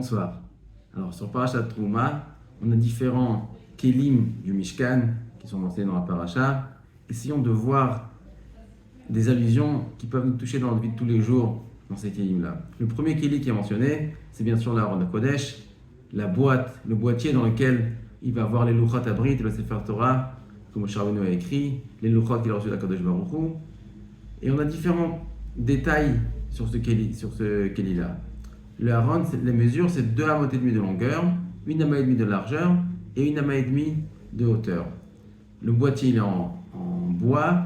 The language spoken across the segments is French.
Bonsoir. Alors sur Parashat Trouma, on a différents kelim du Mishkan qui sont mentionnés dans la Parasha. Essayons de voir des allusions qui peuvent nous toucher dans notre vie de tous les jours dans ces kelim-là. Le premier keli qui est mentionné, c'est bien sûr l'Aaron HaKodesh, la boîte, le boîtier dans lequel il va avoir les Luchot Abrit et le Sefer Torah, comme Moshe Rabbeinu a écrit, les Luchot qu'il a reçus d'Akadosh Baruch Hu. Et on a différents détails sur ce keli-là. Le Aaron, les mesures, c'est 2 amot et demi de longueur, 1 amas et demi de largeur et 1 amas et demi de hauteur. Le boîtier il est en bois,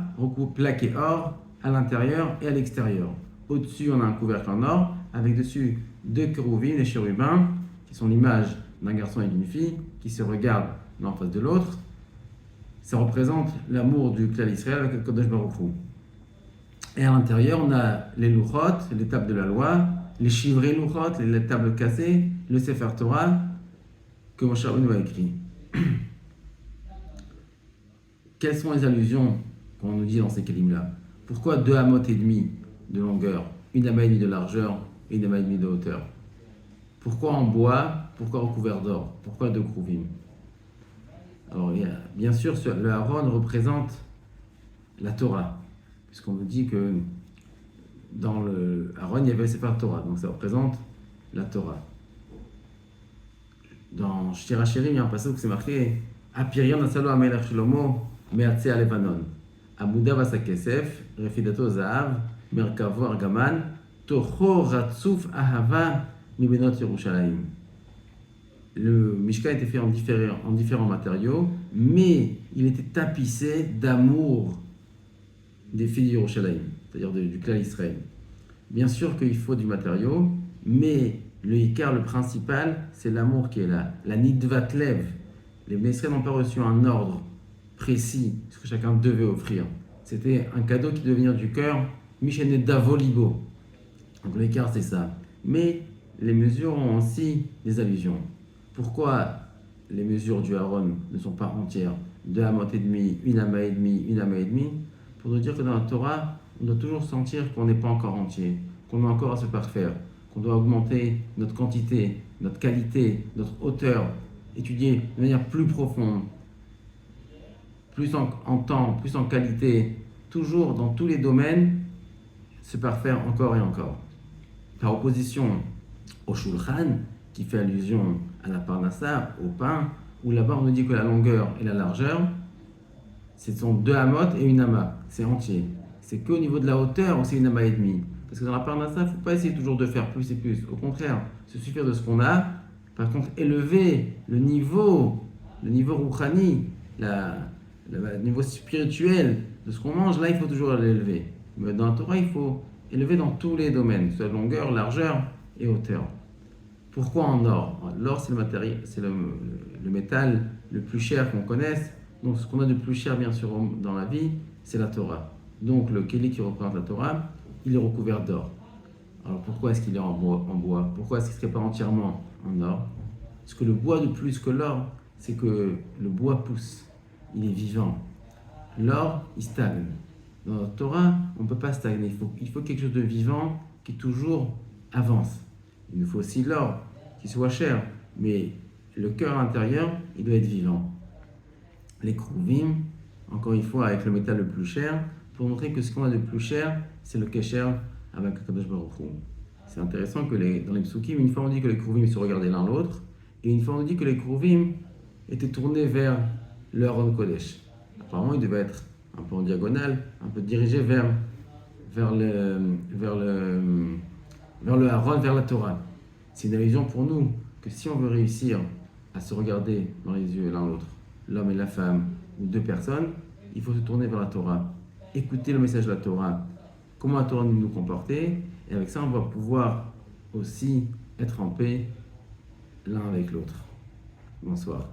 plaqué or, à l'intérieur et à l'extérieur. Au-dessus, on a un couvercle en or, avec dessus 2 kérouvim, des chérubins, qui sont l'image d'un garçon et d'une fille, qui se regardent l'un en face de l'autre. Ça représente l'amour du clan Israël avec le Kadosh Baruch Hu. Et à l'intérieur, on a les Luchot, les tables de la loi, les chivrés Luchot, les tables cassées, le Sefer Torah, que Moshe Rabbeinu a écrit. Quelles sont les allusions qu'on nous dit dans ces kelim-là? Pourquoi 2 amot et demi de longueur, 1 amas et demi de largeur et 1 amas et demi de hauteur? Pourquoi en bois? Pourquoi recouvert d'or? Pourquoi 2 krouvim? Alors, bien sûr, le Aaron représente la Torah, puisqu'on nous dit que dans le Aaron, il y avait le Sefer Torah, donc ça représente la Torah. Dans Shir HaShirim, il y a un passage où c'est marqué Apirion Asalo Amelech Shlomo Me'atze Alevanon Amuda Vasa Kesef Refidato Zahav Merkavo Argaman Tocho Ratzuf Ahava Mibenot Yerushalayim. Le Mishkan était fait en différents matériaux, mais il était tapissé d'amour des filles d'Yerushalayim, c'est-à-dire du clan Israël. Bien sûr qu'il faut du matériau, mais le Ikar, le principal, c'est l'amour qui est là. La Nidvat Lev. Les Israël n'ont pas reçu un ordre précis, ce que chacun devait offrir. C'était un cadeau qui devait venir du cœur, Mishene Davolibo. Donc l'Ikar, c'est ça. Mais les mesures ont aussi des allusions. Pourquoi les mesures du Aaron ne sont pas entières? 2 amot et demi, 1 amas et demi, 1 amas et demi. Pour nous dire que dans la Torah, on doit toujours sentir qu'on n'est pas encore entier, qu'on a encore à se parfaire, qu'on doit augmenter notre quantité, notre qualité, notre hauteur, étudier de manière plus profonde, plus en temps, plus en qualité, toujours dans tous les domaines, se parfaire encore et encore. Par opposition au Shulchan, qui fait allusion à la Parnassa, au pain, où là-bas on nous dit que la longueur et la largeur, ce sont 2 amot et 1 amas, c'est entier. C'est qu'au niveau de la hauteur, c'est 1 amas et demi. Parce que dans la Parnassa, il ne faut pas essayer toujours de faire plus et plus. Au contraire, se suffire de ce qu'on a. Par contre, élever le niveau rouchani, le niveau spirituel de ce qu'on mange, là, il faut toujours l'élever. Mais dans la Torah, il faut élever dans tous les domaines, soit longueur, largeur et hauteur. Pourquoi en or? L'or, c'est le matériel, c'est le métal le plus cher qu'on connaisse. Donc, ce qu'on a de plus cher, bien sûr, dans la vie, c'est la Torah. Donc, le keli qui représente la Torah, il est recouvert d'or. Alors, pourquoi est-ce qu'il est en bois? Pourquoi est-ce qu'il ne serait pas entièrement en or? Parce que le bois, de plus que l'or, c'est que le bois pousse. Il est vivant. L'or, il stagne. Dans la Torah, on ne peut pas stagner. Il faut quelque chose de vivant qui toujours avance. Il nous faut aussi l'or qui soit cher, mais le cœur intérieur, il doit être vivant. Les krouvim, encore une fois, avec le métal le plus cher, pour montrer que ce qu'on a de plus cher, c'est le kesher avec Akadosh Baruch Hu. C'est intéressant que dans les psukim, une fois on dit que les krouvim se regardaient l'un l'autre, et une fois on dit que les krouvim étaient tournés vers le Aaron Kodesh. Apparemment, il devait être un peu en diagonale, un peu dirigé vers le Aaron, vers la Torah. C'est une allusion pour nous que si on veut réussir à se regarder dans les yeux l'un l'autre, l'homme et la femme, ou 2 personnes, il faut se tourner vers la Torah. Écouter le message de la Torah, comment la Torah nous comporter, et avec ça, on va pouvoir aussi être en paix l'un avec l'autre. Bonsoir.